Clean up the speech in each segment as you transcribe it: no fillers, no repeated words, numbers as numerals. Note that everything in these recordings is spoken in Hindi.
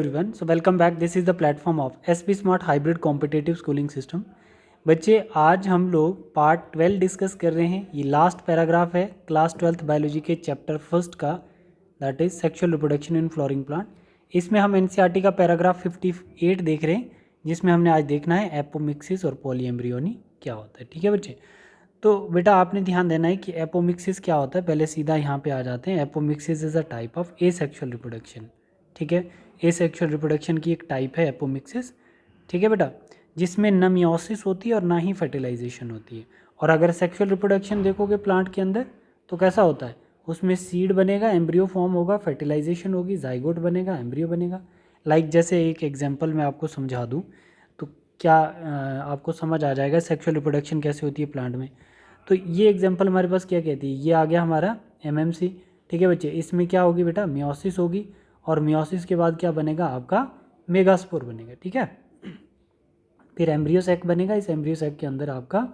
Everyone, so welcome back. This is the platform of SP smart hybrid competitive schooling system. बच्चे, आज हम लोग पार्ट 12 डिस्कस कर रहे हैं। ये लास्ट पैराग्राफ है क्लास 12th बायोलॉजी के चैप्टर फर्स्ट का, that is sexual reproduction in flowering plant. इसमें हम एनसीईआरटी का पैराग्राफ 58 देख रहे हैं, जिसमें हमने आज देखना है एपोमिक्सिस और पॉलीएम्ब्रियोनी क्या होता है। ठीक है बच्चे, तो बेटा आपने ध्यान देना है कि एपोमिक्सिस क्या होता है। पहले सीधा यहाँ पे आ जाते हैं। Apomixis is a type of asexual reproduction. ठीक है, एसेक्सुअल रिप्रोडक्शन की एक टाइप है एपोमिक्सिस। ठीक है बेटा, जिसमें न मियोसिस होती है और ना ही फर्टिलाइजेशन होती है। और अगर सेक्सुअल रिप्रोडक्शन देखोगे प्लांट के अंदर तो कैसा होता है, उसमें सीड बनेगा, एम्ब्रियो फॉर्म होगा, फर्टिलाइजेशन होगी, जाइगोट बनेगा, एम्ब्रियो बनेगा। जैसे एक एग्जांपल मैं आपको समझा दूं तो क्या आपको समझ आ जाएगा सेक्सुअल रिप्रोडक्शन कैसे होती है प्लांट में। तो ये एग्जांपल हमारे पास क्या कहती है, ये आ गया हमारा एमएमसी। ठीक है बच्चे, इसमें क्या होगी बेटा, मियोसिस होगी, और मियोसिस के बाद क्या बनेगा आपका, मेगास्पोर बनेगा। ठीक है, फिर एम्ब्रियो सैक बनेगा, इस एम्ब्रियो सैक के अंदर आपका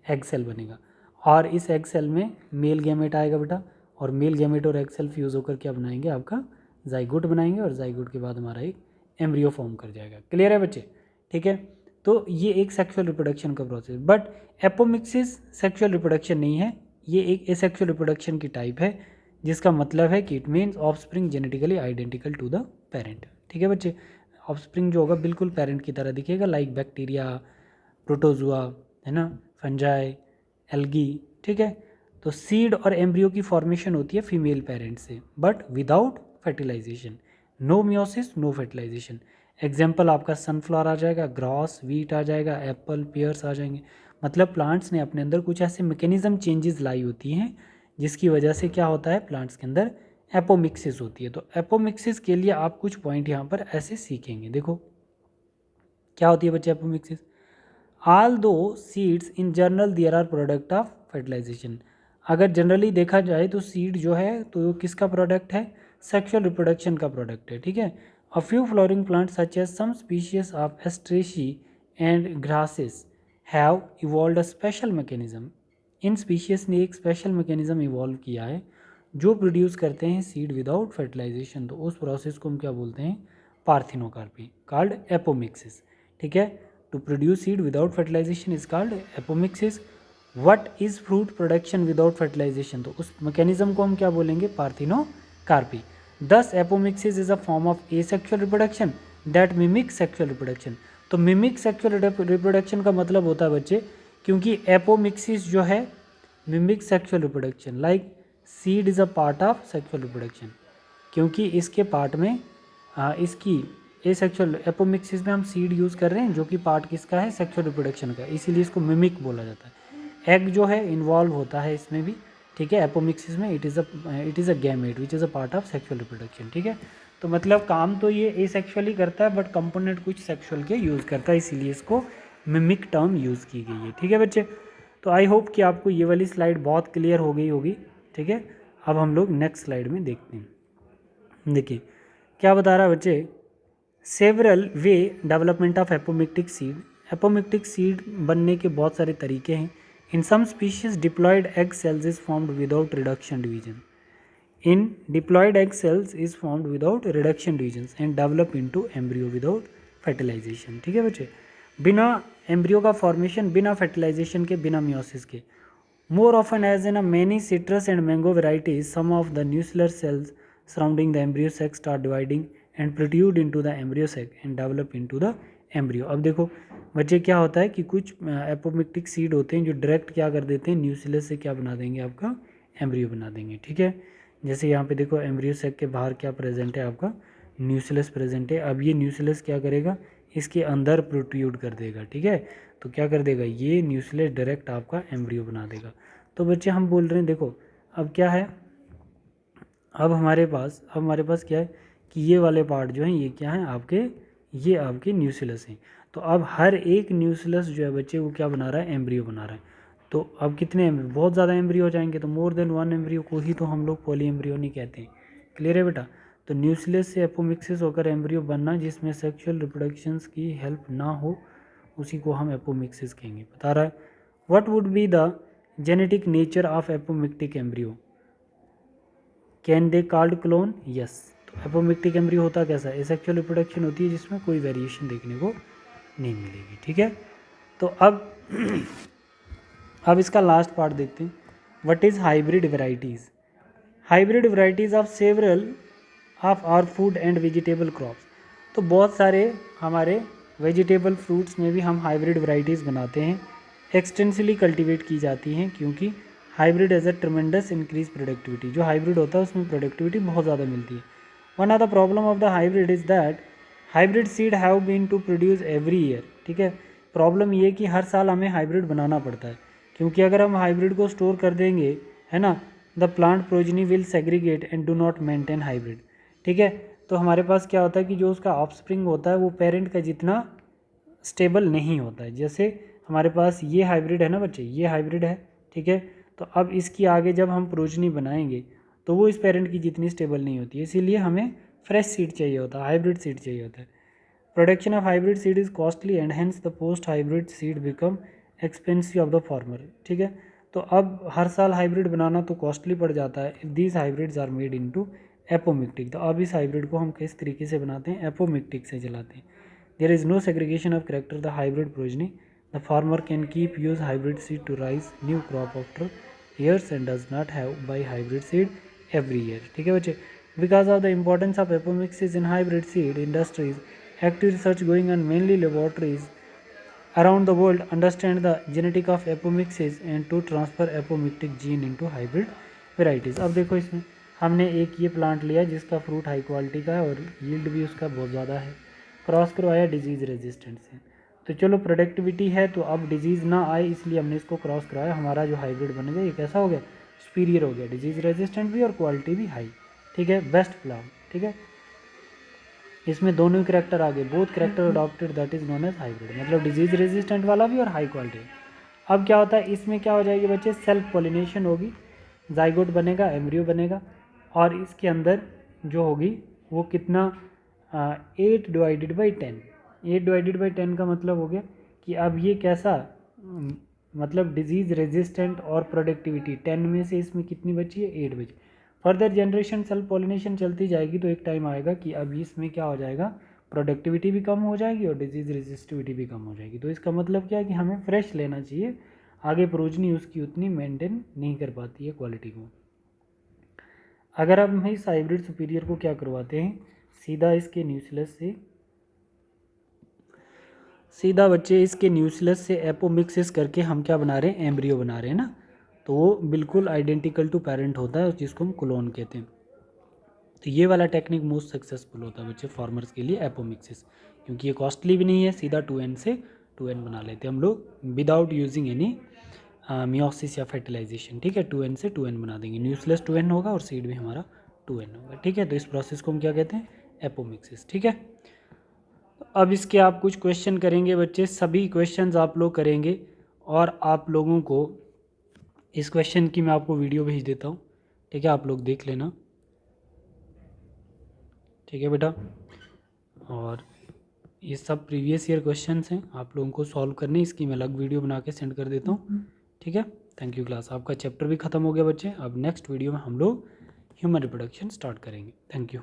एग सेल बनेगा, और इस एग सेल में मेल गैमेट आएगा बेटा, और मेल गैमेट और एग सेल फ्यूज़ होकर क्या बनाएंगे आपका जाइगोट बनाएंगे, और जाइगोट के बाद हमारा एक एम्ब्रियो फॉर्म कर जाएगा। क्लियर है बच्चे? ठीक है, तो ये एक सेक्सुअल रिप्रोडक्शन का process. But apomixis sexual reproduction नहीं है, ये एक एसेक्सुअल रिप्रोडक्शन की टाइप है, जिसका मतलब है कि it means offspring genetically identical to the parent. ठीक है बच्चे, ऑफस्प्रिंग जो होगा बिल्कुल पेरेंट की तरह दिखेगा, लाइक बैक्टीरिया, प्रोटोजुआ, है ना, फंजाई, एल्गी। ठीक है, तो सीड और एम्ब्रियो की फॉर्मेशन होती है फीमेल पेरेंट से, but without fertilisation. No meiosis, no fertilisation. Example आपका सनफ्लावर आ जाएगा, ग्रास, वीट आ जाएगा, एप्पल, पियर्स आ जाएंगे। मतलब प्लांट्स ने अपने अंदर कुछ ऐसे मैकेनिज्म चेंजेस लाई होती हैं जिसकी वजह से क्या होता है, प्लांट्स के अंदर एपोमिक्सिस होती है। तो एपोमिक्सिस के लिए आप कुछ पॉइंट यहाँ पर ऐसे सीखेंगे। देखो क्या होती है बच्चे apomixis. Although seeds in general there are product of fertilisation. अगर जनरली देखा जाए तो सीड जो है तो किसका प्रोडक्ट है, सेक्सुअल रिप्रोडक्शन का प्रोडक्ट है। ठीक है, a few flowering plants such as some species of Asteraceae and grasses have evolved a special mechanism. इन स्पीशीज ने एक स्पेशल मैकेनिज्म इवॉल्व किया है जो प्रोड्यूस करते हैं सीड विदाउट फर्टिलाइजेशन। तो उस प्रोसेस को हम क्या बोलते हैं, पार्थिनोकार्पी, कॉल्ड एपोमिक्सिस। ठीक है, to produce seed without fertilisation is called apomixis. What is fruit production without fertilisation, तो उस मैकेनिज्म को हम क्या बोलेंगे, parthenocarpy. Thus apomixis is a form of asexual reproduction that mimic sexual reproduction. तो मिमिक सेक्सुअल रिप्रोडक्शन का मतलब होता है बच्चे, क्योंकि एपोमिक्सिस जो है mimic sexual reproduction, like seed is a part of sexual reproduction, क्योंकि इसके पार्ट में इसकी एसेक्सुअल एपोमिक्सिस में हम सीड यूज़ कर रहे हैं जो कि पार्ट किसका है, सेक्सुअल रिप्रोडक्शन का, इसीलिए इसको मिमिक बोला जाता है। एग जो है इन्वॉल्व होता है इसमें भी। ठीक है, एपोमिक्सिस में it is a gamete which is a part of sexual reproduction. ठीक है, तो मतलब काम तो ये एसेक्सुअली करता है बट कंपोनेंट कुछ सेक्सुअल के यूज़ करता है, इसीलिए इसको मिमिक टर्म यूज़ की गई है। ठीक है बच्चे, तो आई होप कि आपको ये वाली स्लाइड बहुत क्लियर हो गई होगी। ठीक है, अब हम लोग नेक्स्ट स्लाइड में देखते हैं। देखिए क्या बता रहा है बच्चे, several way development of apomictic seed. Apomictic seed बनने के बहुत सारे तरीके हैं। In some species diploid egg cells is formed without reduction division. In diploid egg cells is formed without reduction division and develop into embryo without fertilization. ठीक है बच्चे, बिना एम्ब्रियो का फॉर्मेशन, बिना फर्टिलाइजेशन के, बिना मियोसिस के। More often as in a many citrus and mango varieties, some of the nuclear cells surrounding the embryo sac start dividing and protrude into the embryo sac and develop into the embryo। अब देखो बच्चे क्या होता है कि कुछ एपोमिक्टिक सीड होते हैं जो डायरेक्ट क्या कर देते हैं, न्यूक्लियस से क्या बना देंगे, आपका एम्ब्रियो बना देंगे। ठीक है, जैसे यहाँ पे देखो एम्ब्रियो सेक के बाहर क्या प्रेजेंट है, आपका न्यूक्लियस प्रेजेंट है। अब ये न्यूक्लियस क्या करेगा, इसके अंदर प्रोट्रूड कर देगा। ठीक है, तो क्या कर देगा, ये न्यूक्लियस डायरेक्ट आपका एम्ब्रियो बना देगा। तो बच्चे हम बोल रहे हैं देखो अब क्या है, अब हमारे पास क्या है कि ये वाले पार्ट जो हैं ये क्या है आपके, ये आपके न्यूक्लियस हैं। तो अब हर एक न्यूक्लियस जो है बच्चे वो क्या बना रहा है, एम्ब्रियो बना रहा है। तो अब कितने एम्ब्रियो, बहुत ज़्यादा एम्ब्रियो हो जाएंगे, तो मोर देन वन एम्ब्रियो को ही तो हम लोग पॉली एम्ब्रियो नहीं कहते हैं। क्लियर है बेटा, तो न्यूक्लियस से एपोमिक्सिस होकर एम्ब्रियो बनना जिसमें सेक्सुअल रिप्रोडक्शंस की हेल्प ना हो, उसी को हम एपोमिक्सिस कहेंगे। बता रहा है what would be the genetic nature of apomictic embryo, can they called clone, yes. तो एपोमिक्टिक एम्ब्रियो होता कैसा है, एसेक्सुअल रिप्रोडक्शन होती है जिसमें कोई वेरिएशन देखने को नहीं मिलेगी। ठीक है, तो अब इसका लास्ट पार्ट देखते हैं, what is hybrid varieties. Hybrid varieties of several of our food and vegetable crops. तो बहुत सारे हमारे वेजिटेबल फ्रूट्स में भी हम हाइब्रिड वेराइटीज़ बनाते हैं, एक्सटेंसिवली कल्टीवेट की जाती हैं, क्योंकि hybrid as a tremendous increase productivity. जो हाइब्रिड होता है उसमें प्रोडक्टिविटी बहुत ज़्यादा मिलती है। One of the problem of the hybrid is that hybrid seed have been to produce every year. ठीक है, प्रॉब्लम ये कि हर साल हमें हाइब्रिड बनाना पड़ता है, क्योंकि अगर हम हाइब्रिड को स्टोर कर देंगे, है ना, the plant progeny will segregate and do not maintain hybrid. ठीक है, तो हमारे पास क्या होता है कि जो उसका ऑफस्प्रिंग होता है वो पेरेंट का जितना स्टेबल नहीं होता है। जैसे हमारे पास ये हाइब्रिड है ना बच्चे, ये हाइब्रिड है। ठीक है, तो अब इसकी आगे जब हम प्रोजनी बनाएंगे तो वो इस पेरेंट की जितनी स्टेबल नहीं होती है, इसीलिए हमें फ्रेश सीड चाहिए होता है, हाइब्रिड सीड चाहिए होता है। Production of hybrid seed is costly and hence the post hybrid seed become expensive of the farmer. ठीक है, तो अब हर साल हाइब्रिड बनाना तो कॉस्टली पड़ जाता है। These hybrids are made into apomictic. तो अब इस हाइब्रिड को हम किस तरीके से बनाते हैं, एपोमिक्टिक से चलाते हैं। There is no segregation of character the hybrid progeny. The farmer can keep use hybrid seed to raise new crop after years and does not have buy hybrid seed every year. ठीक है बच्चे, because of the importance of apomixis in hybrid seed industries, active research going on mainly laboratories around the world understand the genetic of apomixes and to transfer apomictic gene into hybrid varieties। अब देखो इसमें हमने एक ये प्लांट लिया जिसका फ्रूट हाई क्वालिटी का है और यील्ड भी उसका बहुत ज़्यादा है, क्रॉस करवाया डिजीज़ रेजिस्टेंट से। तो चलो प्रोडक्टिविटी है तो अब डिजीज़ ना आए इसलिए हमने इसको क्रॉस कराया, हमारा जो हाइब्रिड बन गया ये कैसा हो गया, सुपीरियर हो गया, डिजीज़ रेजिस्टेंट भी और क्वालिटी भी हाई। ठीक है, बेस्ट प्लांट। ठीक है, इसमें दोनों ही करेक्टर आ गए, both character adopted, that is known as hybrid, मतलब डिजीज रेजिस्टेंट वाला भी और हाई क्वालिटी। अब क्या होता है इसमें, क्या हो जाएगी बच्चे, सेल्फ पॉलिनेशन होगी, जाइगोट बनेगा, एम्ब्रियो बनेगा, और इसके अंदर जो होगी वो कितना 8/10। 8/10 का मतलब हो गया कि अब ये कैसा, मतलब डिजीज रेजिस्टेंट और प्रोडक्टिविटी 10 में से इसमें कितनी बची है, 8 बची। फर्दर जनरेशन सेल्फ पॉलिनेशन चलती जाएगी तो एक टाइम आएगा कि अब इसमें क्या हो जाएगा, प्रोडक्टिविटी भी कम हो जाएगी और डिजीज़ रेजिस्टिविटी भी कम हो जाएगी। तो इसका मतलब क्या है कि हमें फ्रेश लेना चाहिए, आगे प्रोजनी उसकी उतनी मेंटेन नहीं कर पाती है क्वालिटी को। अगर अब हम इस हाइब्रिड सुपीरियर को क्या करवाते हैं, सीधा इसके न्यूक्लियस से, सीधा बच्चे इसके न्यूक्लियस से एपोमिक्सिस करके हम क्या बना रहे हैं, एम्ब्रियो बना रहे हैं ना, तो वो बिल्कुल आइडेंटिकल टू पेरेंट होता है जिसको हम क्लोन कहते हैं। तो ये वाला टेक्निक मोस्ट सक्सेसफुल होता है बच्चे फार्मर्स के लिए, एपोमिक्सिस, क्योंकि ये कॉस्टली भी नहीं है, सीधा 2n से 2n बना लेते हैं हम लोग विदाउट यूजिंग एनी मियोसिस या फर्टिलाइजेशन। ठीक है, 2n से 2n बना देंगे, न्यूक्लियस 2n होगा और सीड भी हमारा 2n होगा। ठीक है, तो इस प्रोसेस को हम क्या कहते हैं, एपोमिक्सिस। ठीक है, अब इसके आप कुछ क्वेश्चन करेंगे बच्चे, सभी क्वेश्चंस आप लोग करेंगे और आप लोगों को इस क्वेश्चन की मैं आपको वीडियो भेज देता हूँ। ठीक है, आप लोग देख लेना। ठीक है बेटा, और ये सब प्रीवियस ईयर क्वेश्चंस हैं, आप लोगों को सॉल्व करने, इसकी मैं अलग वीडियो बना के सेंड कर देता हूँ। ठीक है, थैंक यू क्लास, आपका चैप्टर भी ख़त्म हो गया बच्चे। अब नेक्स्ट वीडियो में हम लोग ह्यूमन रिप्रोडक्शन स्टार्ट करेंगे। Thank you.